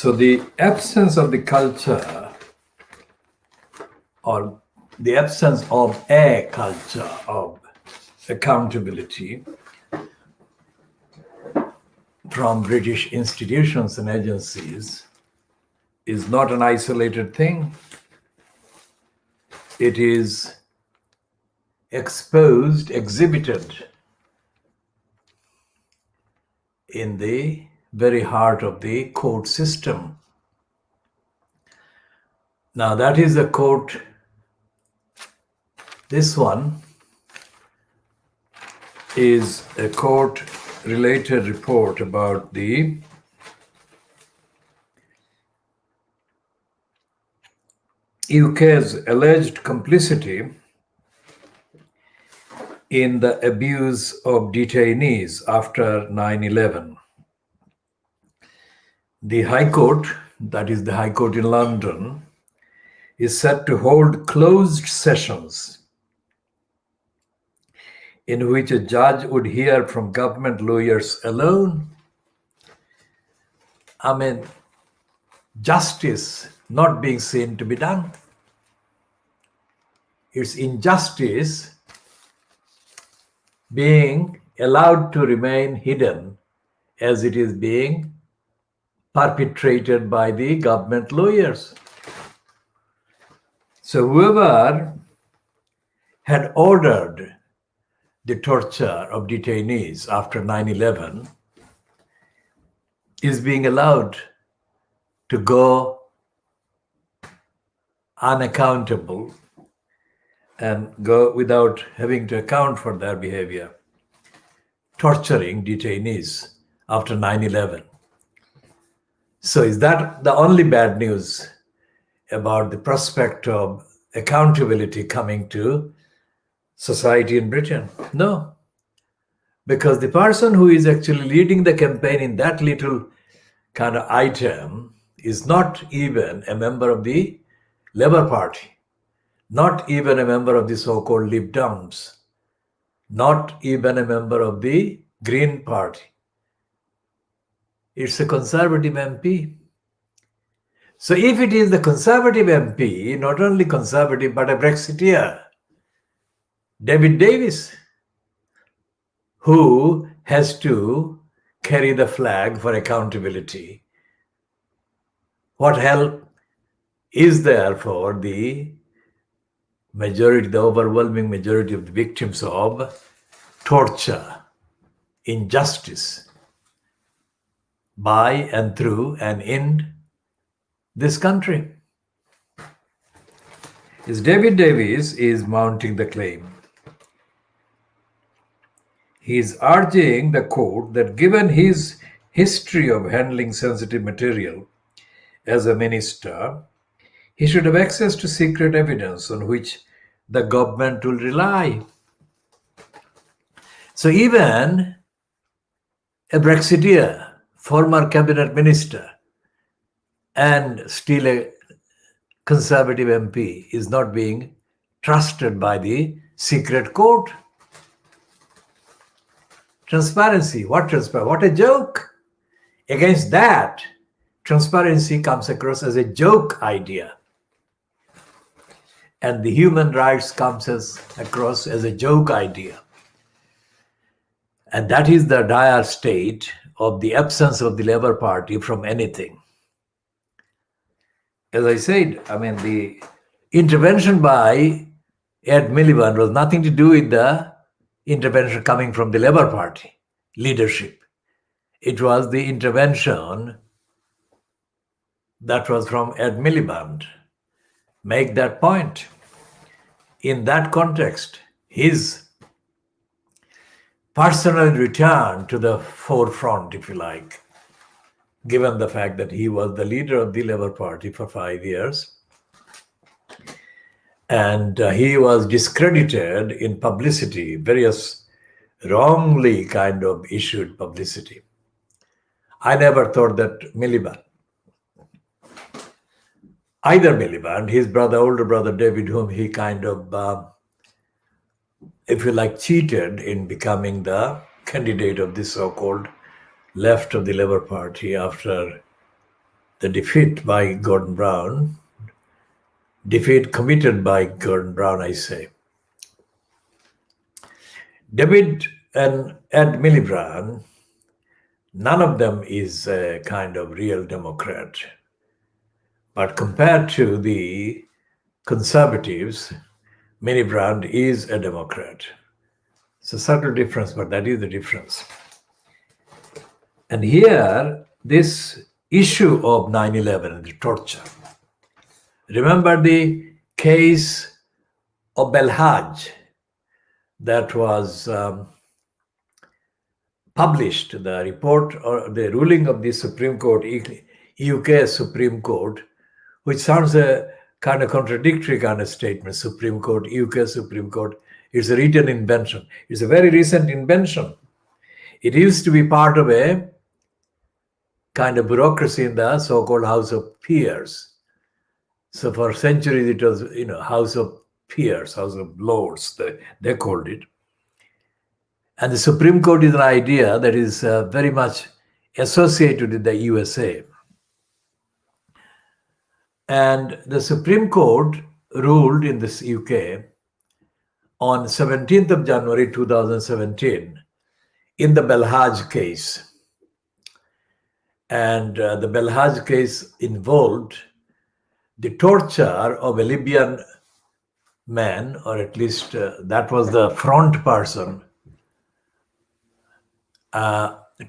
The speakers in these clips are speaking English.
So the absence of the culture, or the absence of a culture of accountability from British institutions and agencies, is not an isolated thing. It is exposed, exhibited in the very heart of the court system. Now that is a court, this one is a court-related report about the UK's alleged complicity in the abuse of detainees after 9/11. The High Court, that is the High Court in London, is set to hold closed sessions in which a judge would hear from government lawyers alone. I mean, justice not being seen to be done. It's injustice being allowed to remain hidden as it is being perpetrated by the government lawyers. So whoever had ordered the torture of detainees after 9/11 is being allowed to go unaccountable and go without having to account for their behavior, torturing detainees after 9/11. So is that the only bad news about the prospect of accountability coming to society in Britain? No, because the person who is actually leading the campaign in that little kind of item is not even a member of the Labour Party, not even a member of the so-called Lib Dems, not even a member of the Green Party. It's a Conservative MP. So if it is the Conservative MP, not only Conservative, but a Brexiteer, David Davis, who has to carry the flag for accountability, what help is there for the majority, the overwhelming majority of the victims of torture, injustice, by and through and in this country? Is David Davis is mounting the claim. He is urging the court that given his history of handling sensitive material as a minister, he should have access to secret evidence on which the government will rely. So even a Brexiteer, former cabinet minister, and still a Conservative MP is not being trusted by the secret court. Transparency, what transparency? What a joke. Against that, transparency comes across as a joke idea. And the human rights comes across as a joke idea. And that is the dire state of the absence of the Labour Party from anything. As I said, I mean, the intervention by Ed Miliband was nothing to do with the intervention coming from the Labour Party leadership. It was the intervention that was from Ed Miliband. Make that point. In that context, his personal return to the forefront, if you like, given the fact that he was the leader of the Labour Party for 5 years, and he was discredited in publicity, various wrongly kind of issued publicity. I never thought that Miliband, either Miliband, his brother, older brother David, whom he kind of, if you like, cheated in becoming the candidate of the so-called left of the Labour Party after the defeat by Gordon Brown, defeat committed by Gordon Brown, I say. David and Ed Miliband, none of them is a kind of real Democrat. But compared to the conservatives, Miliband is a Democrat. It's a subtle difference, but that is the difference. And here, this issue of 9/11 and the torture. Remember the case of Belhaj that was published, the report or the ruling of the Supreme Court, UK Supreme Court, which sounds a kind of contradictory kind of statement. Supreme Court, UK Supreme Court, it's a written invention. It's a very recent invention. It used to be part of a kind of bureaucracy in the so-called House of Peers. So for centuries it was, House of Peers, House of Lords, they called it. And the Supreme Court is an idea that is very much associated with the USA. And the Supreme Court ruled in this UK on 17th of January 2017 in the Belhaj case. And the Belhaj case involved the torture of a Libyan man, or at least that was the front person,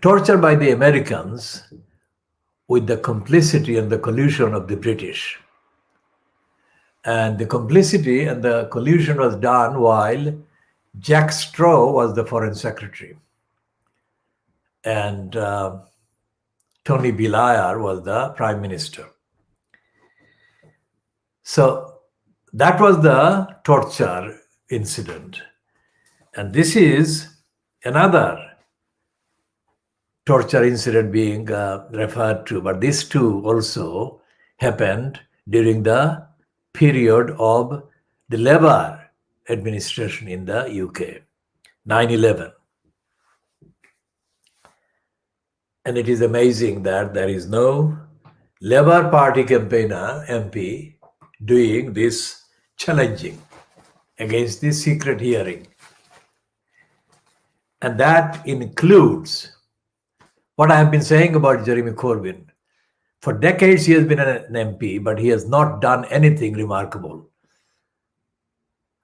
tortured by the Americans with the complicity and the collusion of the British. And the complicity and the collusion was done while Jack Straw was the foreign secretary. And Tony Blair was the prime minister. So that was the torture incident. And this is another torture incident being referred to, but these two also happened during the period of the Labour administration in the UK, 9/11. And it is amazing that there is no Labour Party campaigner, MP, doing this challenging against this secret hearing. And that includes what I have been saying about Jeremy Corbyn. For decades he has been an MP, but he has not done anything remarkable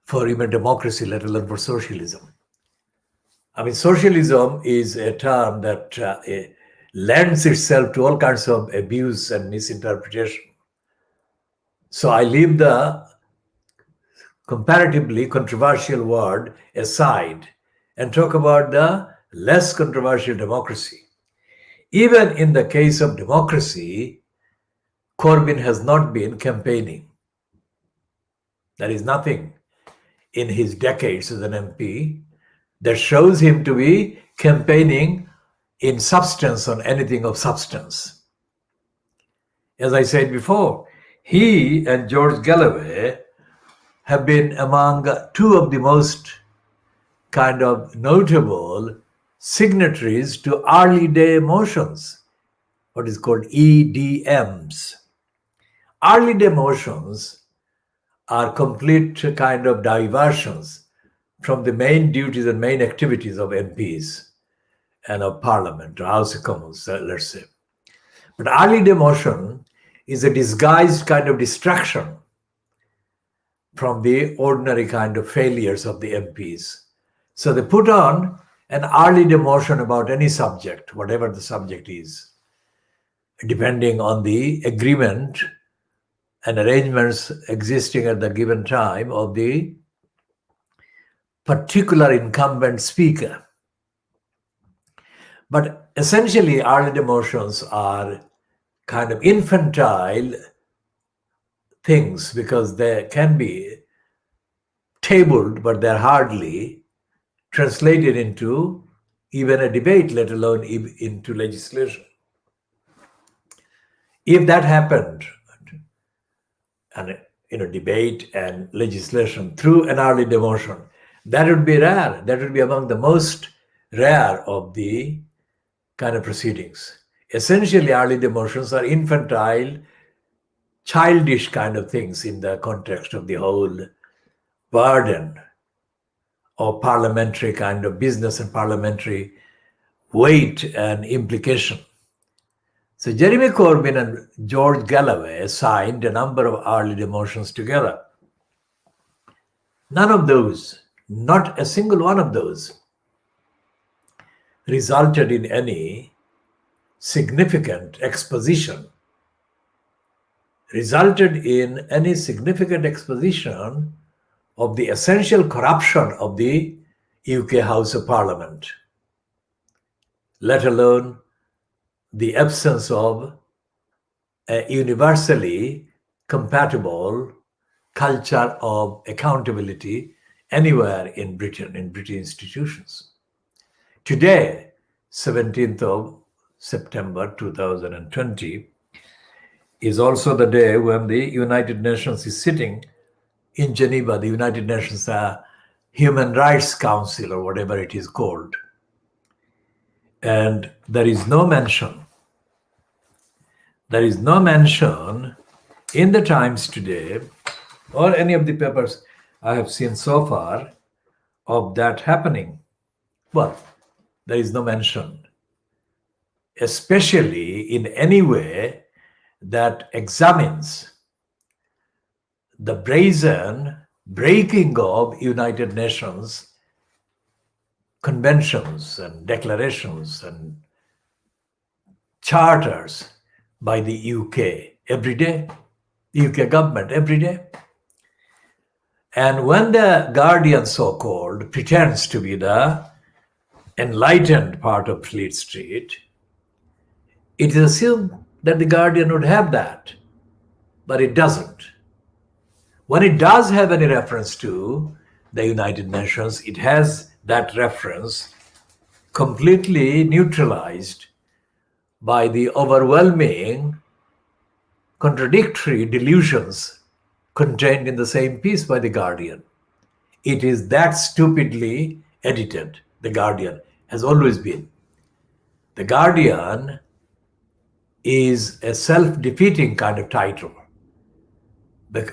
for even democracy, let alone for socialism. I mean, socialism is a term that lends itself to all kinds of abuse and misinterpretation. So I leave the comparatively controversial word aside and talk about the less controversial democracy. Even in the case of democracy, Corbyn has not been campaigning. There is nothing in his decades as an MP that shows him to be campaigning in substance on anything of substance. As I said before, he and George Galloway have been among two of the most kind of notable signatories to early day motions, what is called EDMs. Early day motions are complete kind of diversions from the main duties and main activities of MPs and of Parliament or House of Commons, let's say. But early day motion is a disguised kind of distraction from the ordinary kind of failures of the MPs. So they put on an early day motion about any subject, whatever the subject is, depending on the agreement and arrangements existing at the given time of the particular incumbent speaker. But essentially, early day motions are kind of infantile things because they can be tabled, but they're hardly translated into even a debate, let alone into legislation. If that happened, and debate and legislation through an early day motion, that would be rare. That would be among the most rare of the kind of proceedings. Essentially, early demotions are infantile, childish kind of things in the context of the whole burden of parliamentary kind of business and parliamentary weight and implication. So Jeremy Corbyn and George Galloway signed a number of early demotions together. None of those, not a single one of those, resulted in any significant exposition of the essential corruption of the UK House of Parliament, let alone the absence of a universally compatible culture of accountability anywhere in Britain, in British institutions. Today, 17th of September 2020, is also the day when the United Nations is sitting in Geneva, the United Nations Human Rights Council, or whatever it is called. And there is no mention in the Times today, or any of the papers I have seen so far, of that happening. Well, there is no mention, especially in any way that examines the brazen breaking of United Nations conventions and declarations and charters by the UK every day, the UK government every day. And when the Guardian, so-called, pretends to be the enlightened part of Fleet Street, it is assumed that the Guardian would have that, but it doesn't. When it does have any reference to the United Nations, it has that reference completely neutralized by the overwhelming contradictory delusions contained in the same piece by the Guardian. It is that stupidly edited, the Guardian has always been. The Guardian is a self-defeating kind of title.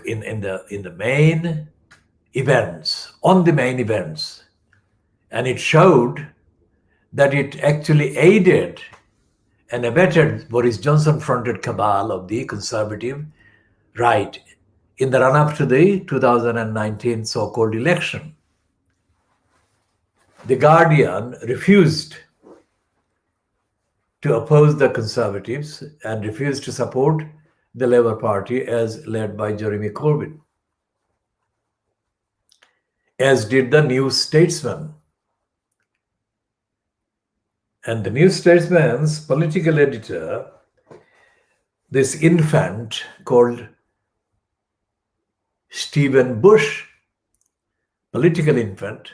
In the main events, on the main events. And it showed that it actually aided and abetted Boris Johnson-fronted cabal of the Conservative right in the run-up to the 2019 so-called election. The Guardian refused to oppose the Conservatives and refused to support the Labour Party as led by Jeremy Corbyn, as did the New Statesman. And the New Statesman's political editor, this infant called Stephen Bush, political infant,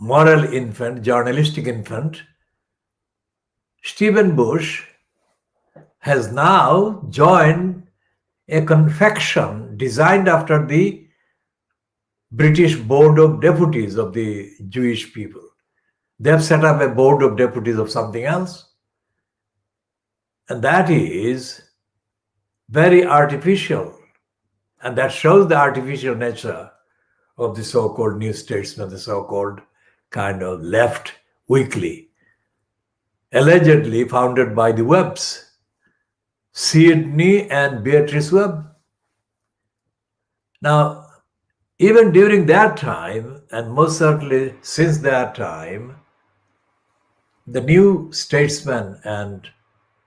moral infant, journalistic infant, Stephen Bush has now joined a confection designed after the British Board of Deputies of the Jewish people. They have set up a Board of Deputies of something else. And that is very artificial. And that shows the artificial nature of the so-called New Statesman, the so-called kind of left weekly, allegedly founded by the Webbs, Sidney and Beatrice Webb. Now, even during that time, and most certainly since that time, the New Statesman and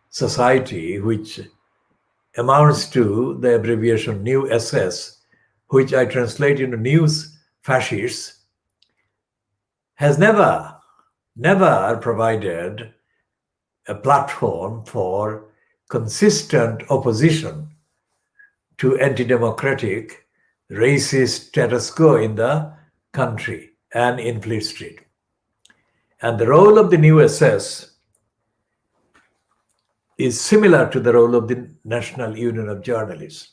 Society, which amounts to the abbreviation New SS, which I translate into News Fascists, has never provided a platform for consistent opposition to anti-democratic, racist status quo in the country and in Fleet Street. And the role of the New SS is similar to the role of the National Union of Journalists.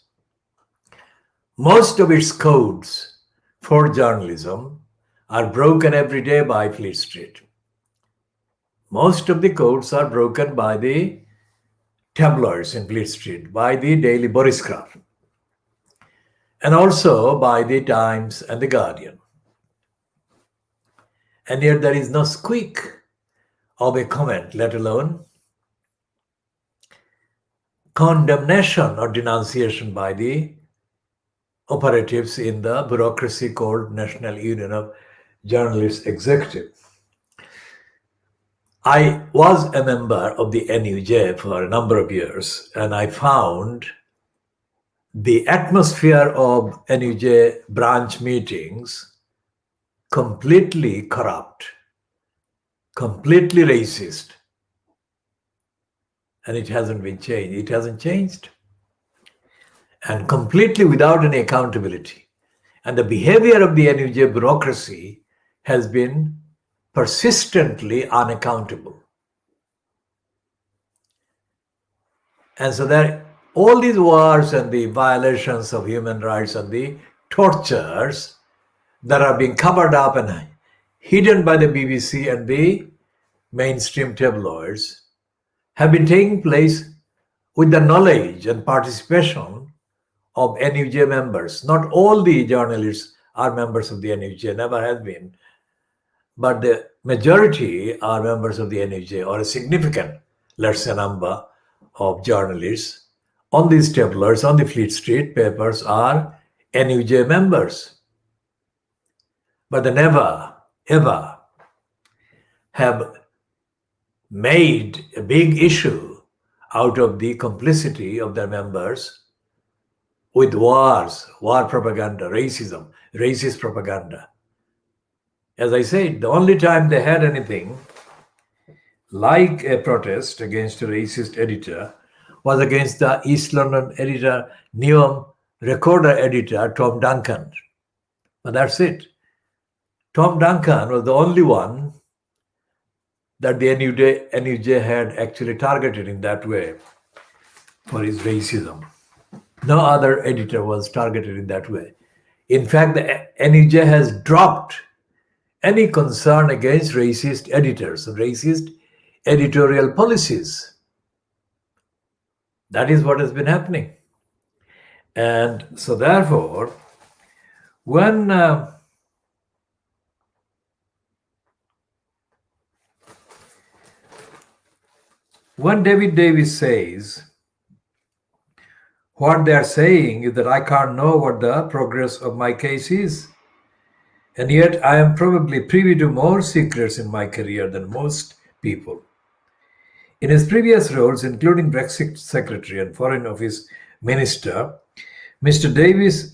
Most of its codes for journalism are broken every day by Fleet Street. Most of the codes are broken by the tabloids in Fleet Street, by the Daily Boriscraft, and also by the Times and the Guardian. And yet there is no squeak of a comment, let alone condemnation or denunciation by the operatives in the bureaucracy called National Union of Journalists Executive. I was a member of the NUJ for a number of years, and I found the atmosphere of NUJ branch meetings completely corrupt, completely racist. And it hasn't been changed. It hasn't changed. And completely without any accountability. And the behavior of the NUJ bureaucracy has been persistently unaccountable. And so there, all these wars and the violations of human rights and the tortures that are being covered up and hidden by the BBC and the mainstream tabloids have been taking place with the knowledge and participation of NUJ members. Not all the journalists are members of the NUJ, never have been, but the majority are members of the NUJ, or a significant, let's say, number of journalists on these tabloids, on the Fleet Street papers are NUJ members. But they never, ever have made a big issue out of the complicity of their members with wars, war propaganda, racism, racist propaganda. As I said, the only time they had anything like a protest against a racist editor was against the East London editor, Neom Recorder editor, Tom Duncan. But that's it. Tom Duncan was the only one that the NUJ had actually targeted in that way for his racism. No other editor was targeted in that way. In fact, the NUJ has dropped any concern against racist editors, racist editorial policies. That is what has been happening. And so therefore, when David Davis says, what they are saying is that I can't know what the progress of my case is. And yet I am probably privy to more secrets in my career than most people. In his previous roles, including Brexit Secretary and Foreign Office Minister, Mr. Davis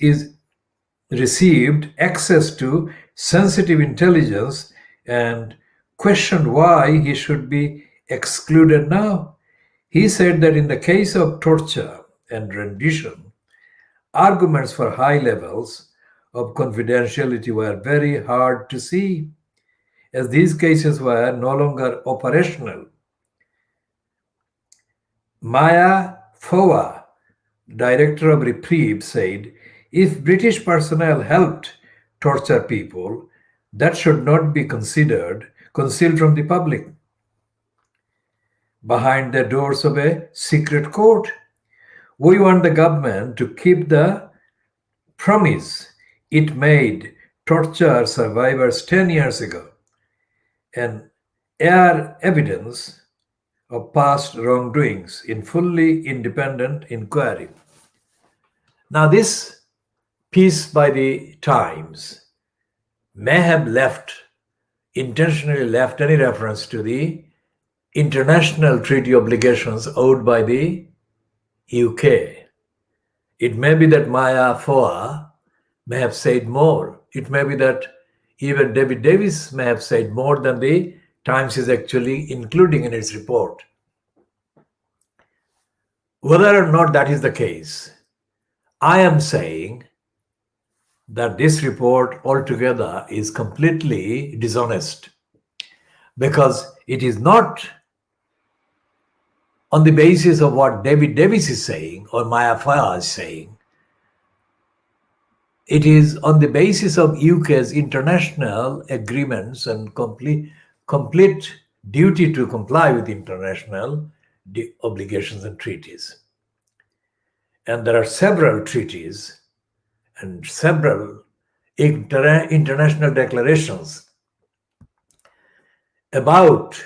received access to sensitive intelligence and questioned why he should be excluded now. He said that in the case of torture and rendition, arguments for high levels of confidentiality were very hard to see, as these cases were no longer operational. Maya Fowa, director of Reprieve, said, if British personnel helped torture people, that should not be concealed from the public behind the doors of a secret court. We want the government to keep the promise it made torture survivors 10 years ago and air evidence of past wrongdoings in fully independent inquiry. Now, this piece by the Times may have intentionally left any reference to the international treaty obligations owed by the UK. It may be that Maya Foa may have said more. It may be that even David Davis may have said more than the Times is actually including in its report. Whether or not that is the case, I am saying that this report altogether is completely dishonest, because it is not on the basis of what David Davis is saying or Maya Foa is saying. It is on the basis of UK's international agreements and complete duty to comply with international obligations and treaties. And there are several treaties and several international declarations about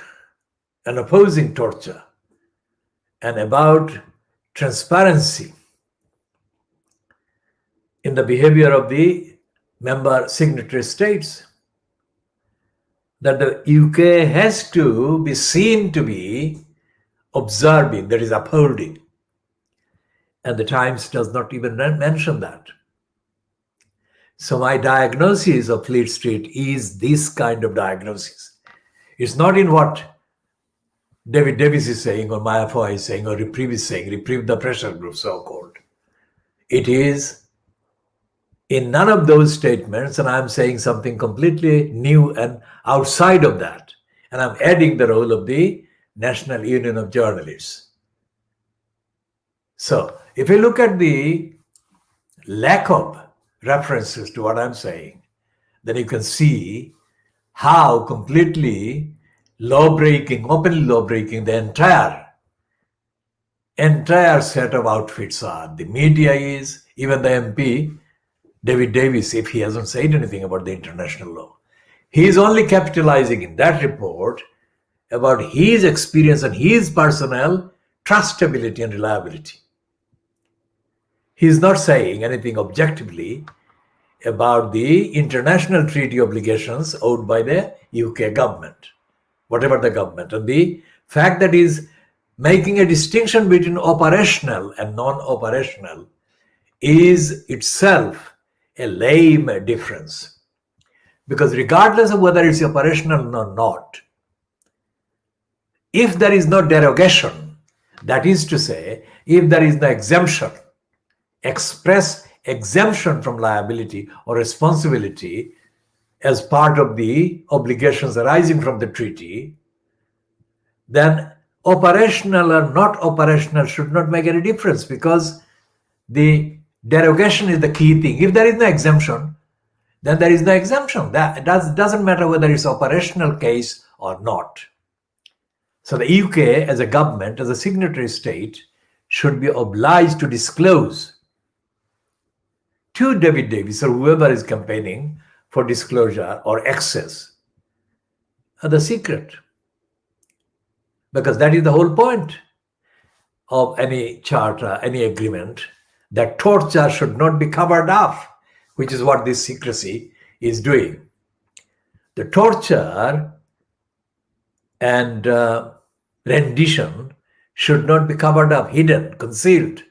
and opposing torture and about transparency in the behavior of the member signatory states, that the UK has to be seen to be observing, that is upholding. And the Times does not even mention that. So my diagnosis of Fleet Street is this kind of diagnosis. It's not in what David Davis is saying, or Maya Foy is saying, or Reprieve is saying, Reprieve the pressure group, so-called. It is in none of those statements, and I'm saying something completely new and outside of that. And I'm adding the role of the National Union of Journalists. So, if you look at the lack of references to what I'm saying, then you can see how completely law-breaking, openly law-breaking the entire set of outfits are. The media is, even the MP, David Davis, if he hasn't said anything about the international law. He is only capitalizing in that report about his experience and his personnel trustability and reliability. He is not saying anything objectively about the international treaty obligations owed by the UK government, whatever the government. And the fact that he is making a distinction between operational and non-operational is itself a lame difference. Because regardless of whether it's operational or not, if there is no derogation, that is to say, if there is no exemption, express exemption from liability or responsibility as part of the obligations arising from the treaty, then operational or not operational should not make any difference, because the derogation is the key thing. If there is no exemption, then there is no exemption. That doesn't matter whether it's operational case or not. So the UK as a government, as a signatory state, should be obliged to disclose to David Davis or whoever is campaigning for disclosure or access the secret. Because that is the whole point of any charter, any agreement, that torture should not be covered up, which is what this secrecy is doing. The torture and rendition should not be covered up, hidden, concealed,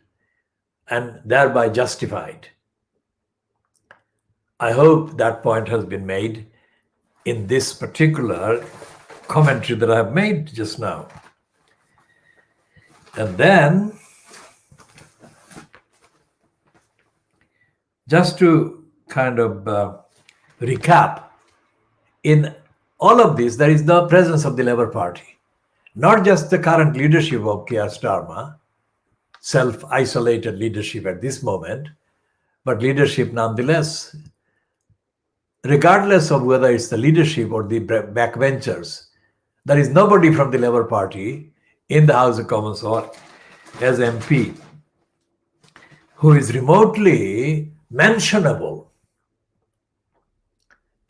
and thereby justified. I hope that point has been made in this particular commentary that I have made just now. And then, just to kind of recap, in all of this, there is the presence of the Labour Party. Not just the current leadership of Keir Starmer, self-isolated leadership at this moment, but leadership nonetheless. Regardless of whether it's the leadership or the backbenchers, there is nobody from the Labour Party in the House of Commons or as MP who is remotely mentionable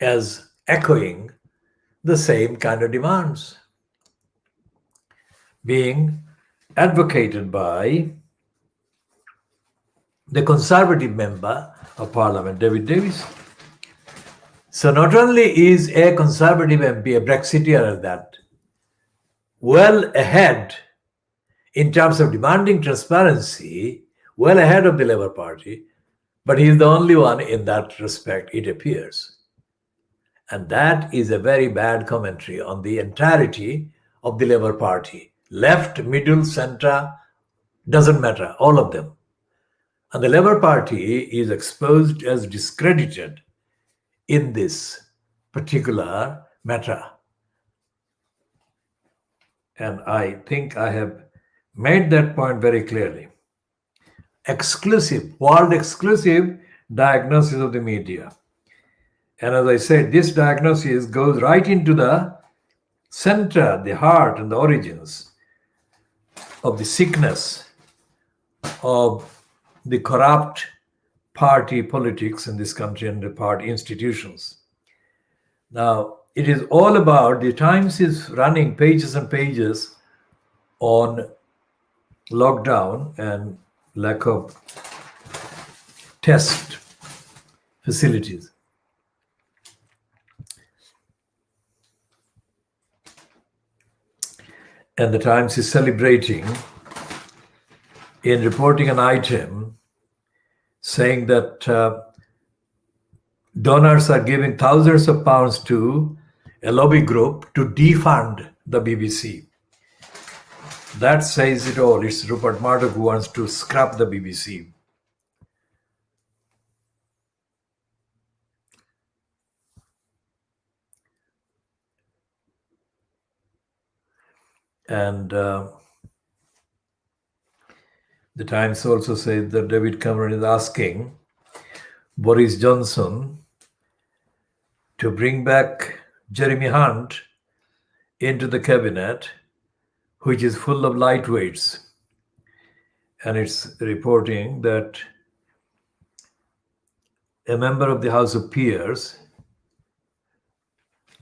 as echoing the same kind of demands being advocated by the Conservative member of Parliament, David Davis. So not only is a Conservative MP, a Brexiteer, that well ahead in terms of demanding transparency, well ahead of the Labour Party, but he is the only one in that respect, it appears. And that is a very bad commentary on the entirety of the Labour Party. Left, middle, centre, doesn't matter, all of them. And the Labour Party is exposed as discredited in this particular matter. And I think I have made that point very clearly. Exclusive, world exclusive diagnosis of the media. And as I said, this diagnosis goes right into the center, the heart, and the origins of the sickness of the corrupt party politics in this country and the party institutions. Now, it is all about, the Times is running pages and pages on lockdown and lack of test facilities. And the Times is celebrating in reporting an item saying that donors are giving thousands of pounds to a lobby group to defund the BBC. That says it all. It's Rupert Murdoch who wants to scrap the BBC. And the Times also says that David Cameron is asking Boris Johnson to bring back Jeremy Hunt into the cabinet, which is full of lightweights. And it's reporting that a member of the House of Peers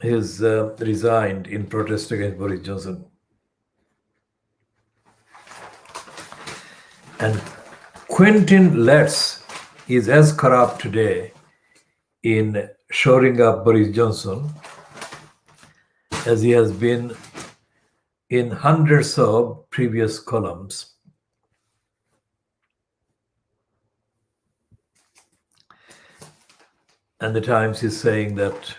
has resigned in protest against Boris Johnson. And Quentin Letts is as corrupt today in shoring up Boris Johnson as he has been in hundreds of previous columns. And the Times is saying that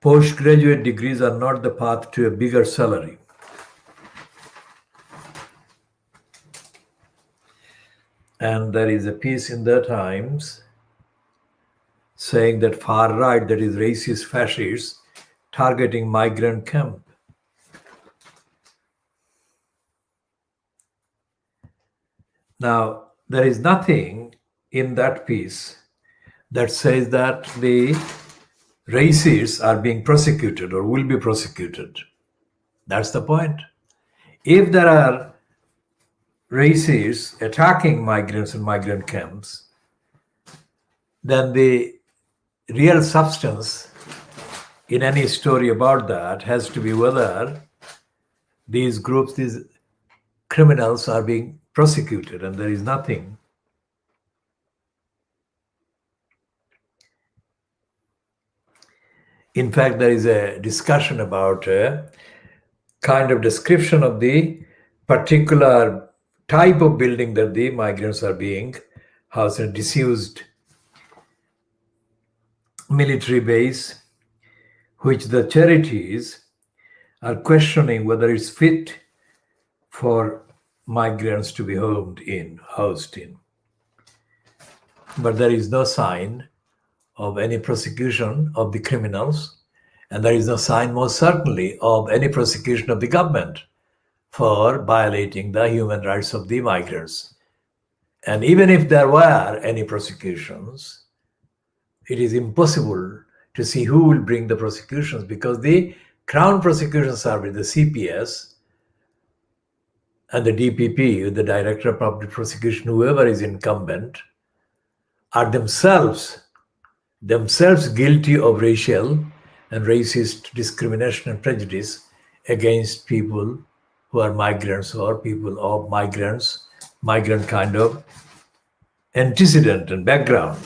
postgraduate degrees are not the path to a bigger salary. And there is a piece in the Times saying that far right, that is racist fascists, targeting migrant camp. Now, there is nothing in that piece that says that the racists are being prosecuted or will be prosecuted. That's the point. If there are racists attacking migrants and migrant camps, then the real substance in any story about that has to be whether these groups, these criminals are being prosecuted, and there is nothing. In fact, there is a discussion about a kind of description of the particular type of building that the migrants are being housed in, a disused military base, which the charities are questioning whether it's fit for migrants to be housed in. But there is no sign of any prosecution of the criminals, and there is no sign, most certainly, of any prosecution of the government for violating the human rights of the migrants. And even if there were any prosecutions, it is impossible to see who will bring the prosecutions, because the Crown Prosecution Service, the CPS, and the DPP, the Director of Public Prosecution, whoever is incumbent, are themselves guilty of racial and racist discrimination and prejudice against people who are migrants or people of migrant kind of antecedent and background.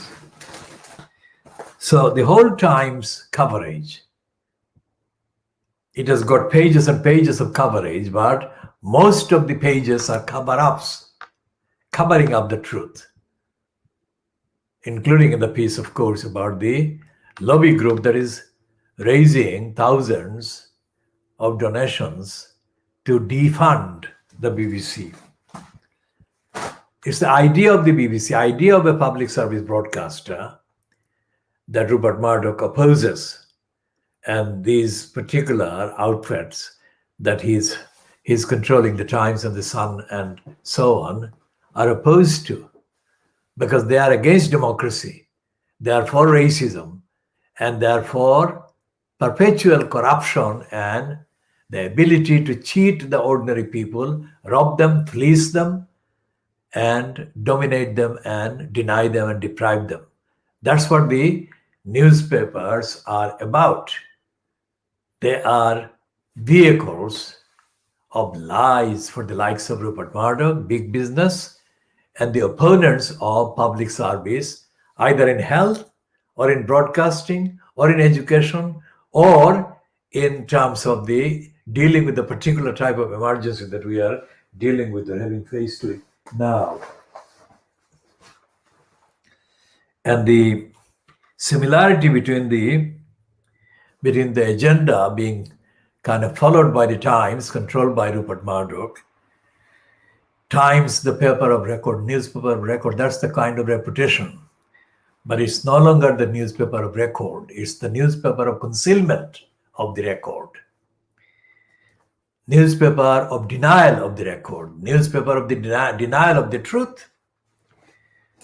So the whole Times coverage, it has got pages and pages of coverage, but most of the pages are cover-ups, covering up the truth, including in the piece, of course, about the lobby group that is raising thousands of donations to defund the BBC. It's the idea of the BBC, idea of a public service broadcaster that Rupert Murdoch opposes, and these particular outfits that he's controlling, the Times and the Sun and so on, are opposed to, because they are against democracy, they are for racism, and they are for perpetual corruption and the ability to cheat the ordinary people, rob them, fleece them, and dominate them and deny them and deprive them. That's what the newspapers are about. They are vehicles of lies for the likes of Rupert Murdoch, big business, and the opponents of public service, either in health or in broadcasting or in education or in terms of the dealing with the particular type of emergency that we are dealing with or having faced with now. And the similarity between the agenda being kind of followed by the Times, controlled by Rupert Murdoch, Times, the paper of record, newspaper of record, that's the kind of reputation. But it's no longer the newspaper of record, it's the newspaper of concealment of the record, newspaper of denial of the record, newspaper of the denial of the truth.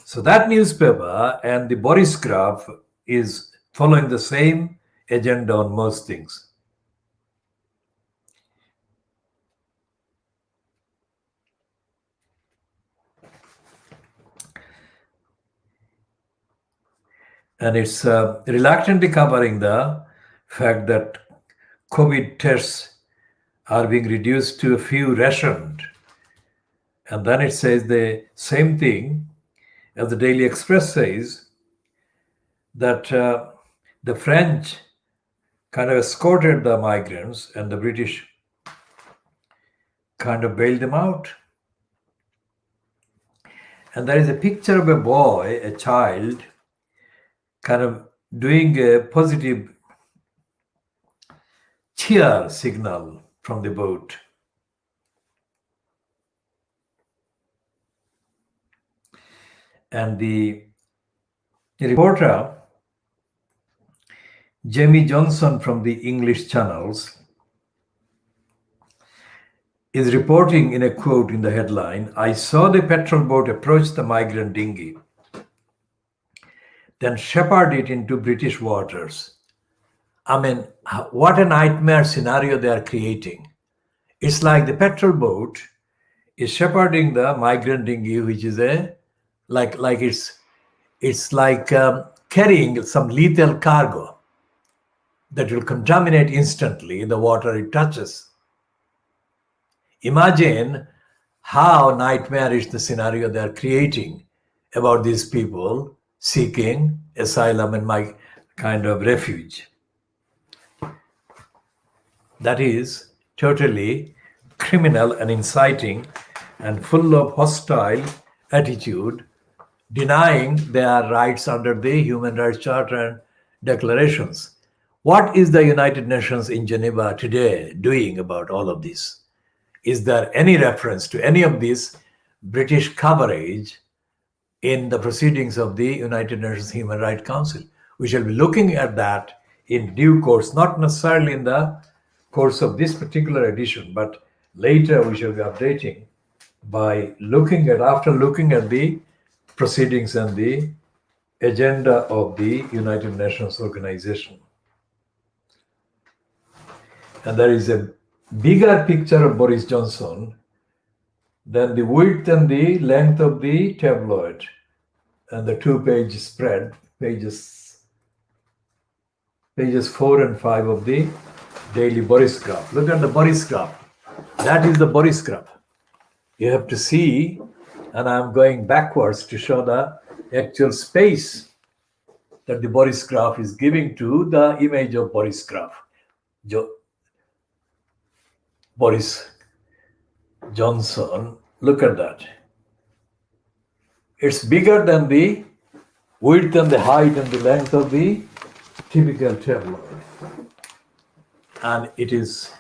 So that newspaper and the Boris graph is following the same agenda on most things. And it's reluctantly covering the fact that COVID tests are being reduced to a few rationed. And then it says the same thing as the Daily Express says, that the French kind of escorted the migrants and the British kind of bailed them out. And there is a picture of a boy, a child, kind of doing a positive cheer signal from the boat. And the reporter, Jamie Johnson from the English channels, is reporting in a quote in the headline, "I saw the petrol boat approach the migrant dinghy, then shepherd it into British waters." I mean, what a nightmare scenario they are creating. It's like the petrol boat is shepherding the migrant dinghy, which is it's like carrying some lethal cargo that will contaminate instantly the water it touches. Imagine how nightmarish the scenario they are creating about these people seeking asylum and my kind of refuge. That is totally criminal and inciting and full of hostile attitude, denying their rights under the Human Rights Charter and declarations. What is the United Nations in Geneva today doing about all of this? Is there any reference to any of this British coverage in the proceedings of the United Nations Human Rights Council? We shall be looking at that in due course, not necessarily in the course of this particular edition, but later we shall be updating by after looking at the proceedings and the agenda of the United Nations organization. And there is a bigger picture of Boris Johnson than the width and the length of the tabloid and the 2-page spread, pages 4 and 5 of the daily Boris graph. Look at the Boris graph. That is the Boris graph. You have to see, and I'm going backwards to show the actual space that the Boris graph is giving to the image of Boris graph. Boris Johnson, look at that. It's bigger than the width and the height and the length of the typical tabloid. And it is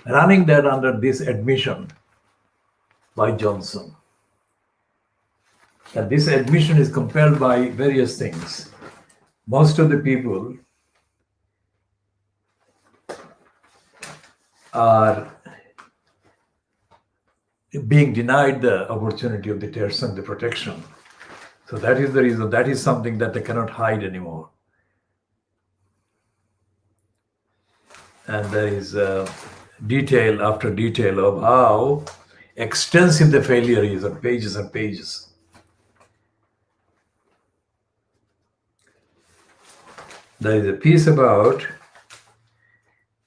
running that under this admission by Johnson. And this admission is compelled by various things. Most of the people are being denied the opportunity of the tests and the protection. So that is the reason. That is something that they cannot hide anymore. And there is detail after detail of how extensive the failure is on pages and pages. There is a piece about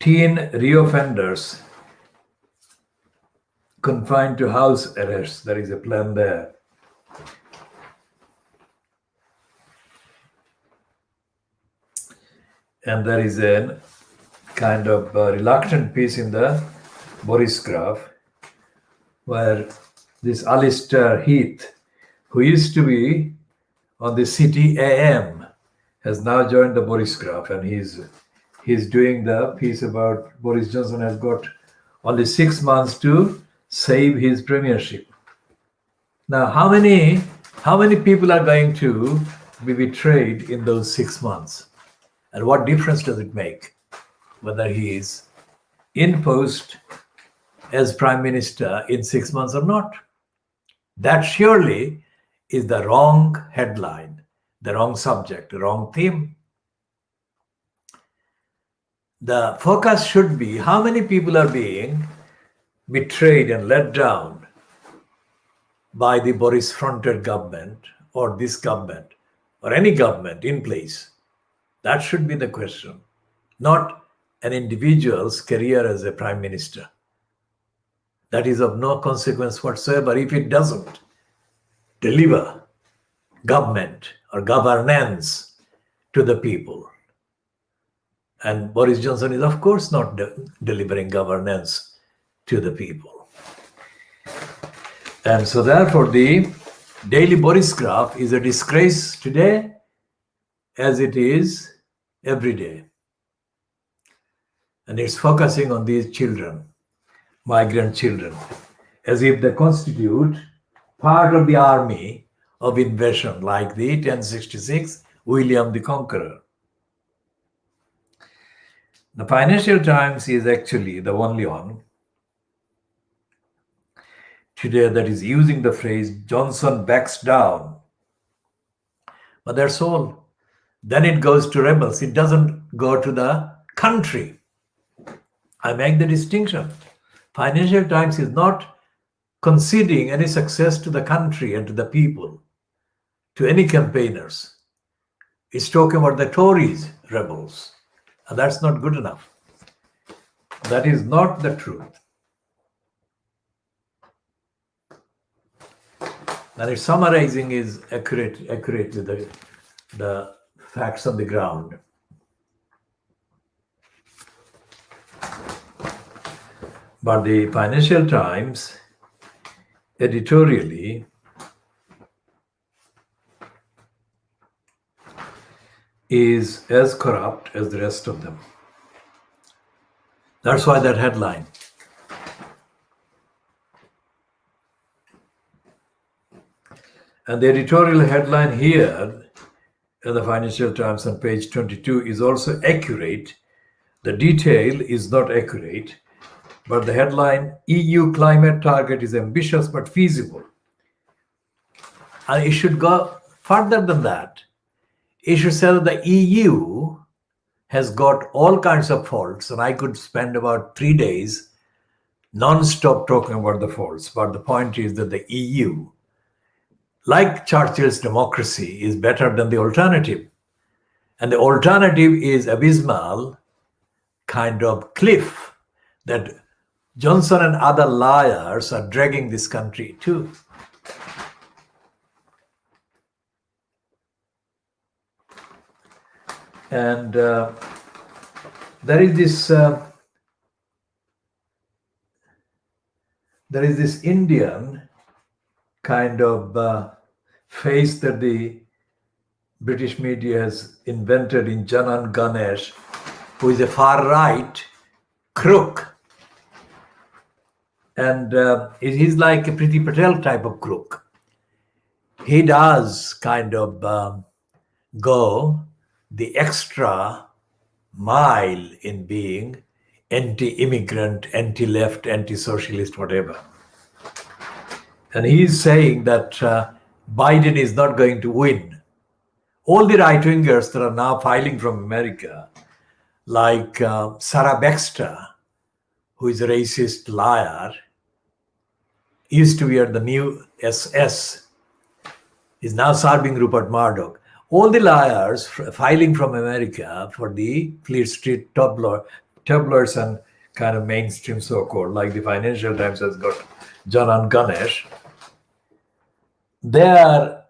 teen reoffenders confined to house arrest. There is a plan there. And there is a kind of reluctant piece in the Boris graph where this Alistair Heath, who used to be on the City AM, has now joined the Boris graph, and he's doing the piece about Boris Johnson has got only 6 months to save his premiership. Now, how many people are going to be betrayed in those 6 months? And what difference does it make whether he is in post as prime minister in 6 months or not? That surely is the wrong headline, the wrong subject, the wrong theme. The focus should be how many people are being betrayed and let down by the Boris-fronted government or this government or any government in place. That should be the question, not an individual's career as a prime minister. That is of no consequence whatsoever if it doesn't deliver government or governance to the people. And Boris Johnson is, of course, not delivering governance to the people. And so therefore, the daily Boris graph is a disgrace today as it is every day. And it's focusing on these children, migrant children, as if they constitute part of the army of invasion, like the 1066 William the Conqueror. The Financial Times is actually the only one today that is using the phrase Johnson backs down. But that's all. Then it goes to rebels. It doesn't go to the country. I make the distinction. Financial Times is not conceding any success to the country and to the people, to any campaigners. It's talking about the Tories, rebels. And that's not good enough. That is not the truth. And its summarizing is accurately the facts on the ground. But the Financial Times editorially is as corrupt as the rest of them. That's why that headline. And the editorial headline here in the Financial Times on page 22 is also accurate. The detail is not accurate, but the headline, EU climate target is ambitious but feasible. And it should go further than that. It should say that the EU has got all kinds of faults, and I could spend about 3 days non-stop talking about the faults. But the point is that the EU, like Churchill's democracy, is better than the alternative. And the alternative is abysmal kind of cliff that Johnson and other liars are dragging this country to. And there is this Indian kind of face that the British media has invented in Janan Ganesh, who is a far-right crook. And he's like a Priti Patel type of crook. He does kind of go the extra mile in being anti-immigrant, anti-left, anti-socialist, whatever. And he's saying that Biden is not going to win. All the right-wingers that are now filing from America, like Sarah Baxter, who is a racist liar, used to be at the new SS, is now serving Rupert Murdoch. All the liars filing from America for the Fleet Street tabloids and kind of mainstream so-called, like the Financial Times has got Janan Ganesh, they are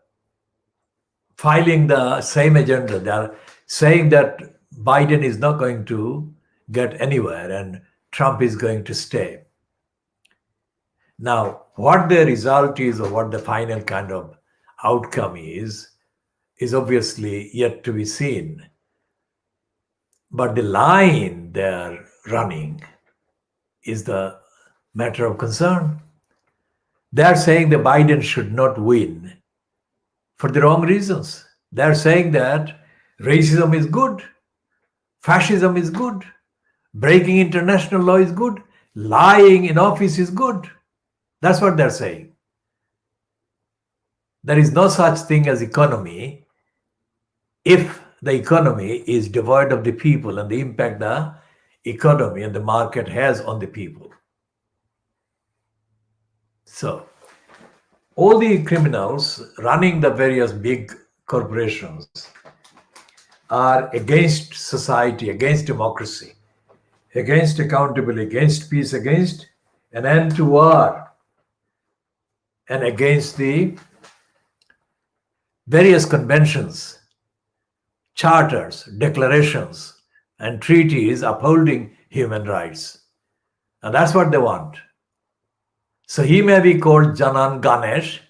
filing the same agenda. They are saying that Biden is not going to get anywhere and Trump is going to stay. Now, what the result is or what the final kind of outcome is obviously yet to be seen. But the line they're running is the matter of concern. They're saying that Biden should not win for the wrong reasons. They're saying that racism is good, fascism is good, breaking international law is good, lying in office is good. That's what they're saying. There is no such thing as economy if the economy is devoid of the people and the impact the economy and the market has on the people. So, all the criminals running the various big corporations are against society, against democracy, against accountability, against peace, against an end to war, and against the various conventions, charters, declarations, and treaties upholding human rights. And that's what they want. So he may be called Janan Ganesh,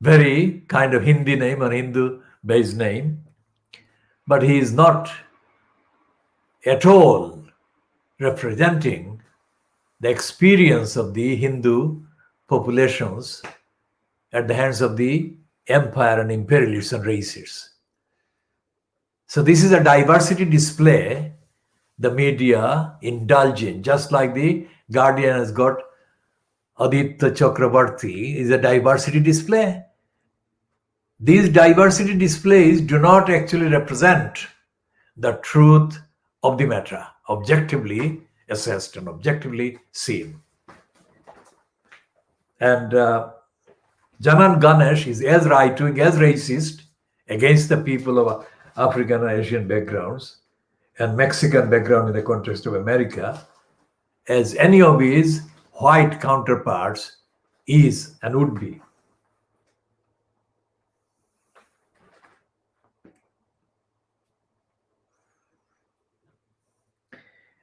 very kind of Hindi name or Hindu-based name, but he is not at all representing the experience of the Hindu populations at the hands of the empire and imperialists and racists. So this is a diversity display the media indulge in, just like the Guardian has got Aditya Chakrabarti is a diversity display. These diversity displays do not actually represent the truth of the matter, objectively assessed and objectively seen. And Janan Ganesh is as right-wing, as racist against the people of African and Asian backgrounds and Mexican background in the context of America as any of his white counterparts is and would be.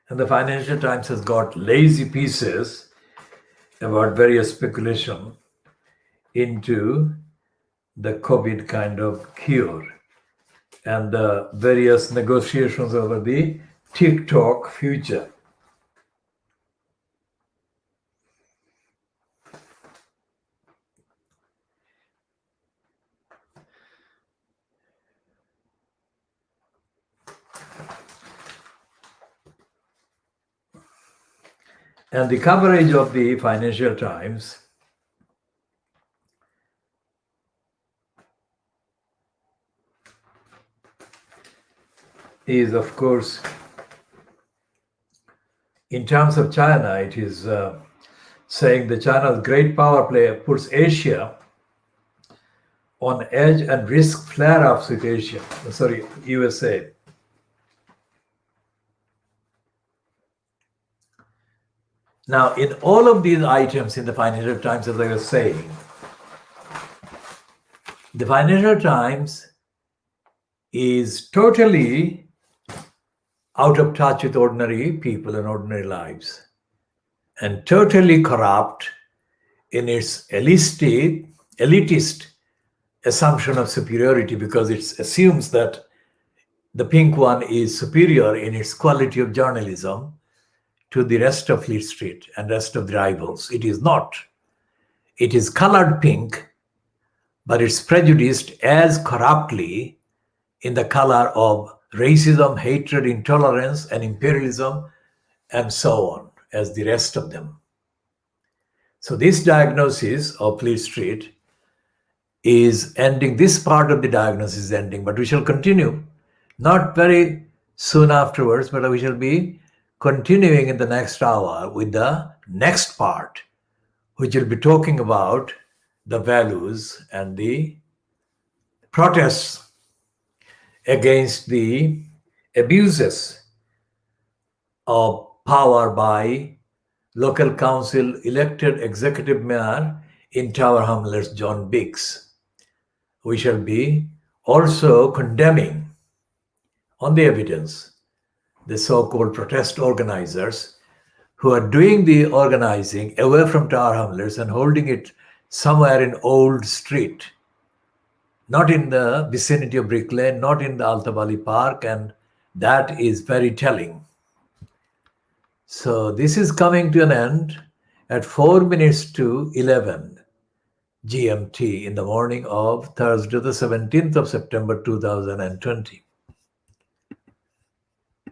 And the Financial Times has got lazy pieces about various speculation into the COVID kind of cure and the various negotiations over the TikTok future. And the coverage of the Financial Times is, of course, in terms of China, it is saying that China's great power play puts Asia on edge and risk flare-ups with USA. Now, in all of these items in the Financial Times, as I was saying, the Financial Times is totally out of touch with ordinary people and ordinary lives, and totally corrupt in its elitist assumption of superiority, because it assumes that the pink one is superior in its quality of journalism to the rest of Fleet Street and rest of the rivals. It is not. It is colored pink, but it's prejudiced as corruptly in the color of racism, hatred, intolerance, and imperialism, and so on, as the rest of them. So this diagnosis of Fleet Street is ending. This part of the diagnosis is ending, but we shall continue, not very soon afterwards, but we shall be continuing in the next hour with the next part, which will be talking about the values and the protests against the abuses of power by local council elected executive mayor in Tower Hamlets, John Biggs. We shall be also condemning on the evidence the so-called protest organizers who are doing the organizing away from Tower Hamlets and holding it somewhere in Old Street, not in the vicinity of Brick Lane, not in the Altabali Park, and that is very telling. So this is coming to an end at 4 minutes to 11 GMT in the morning of Thursday, the 17th of September 2020.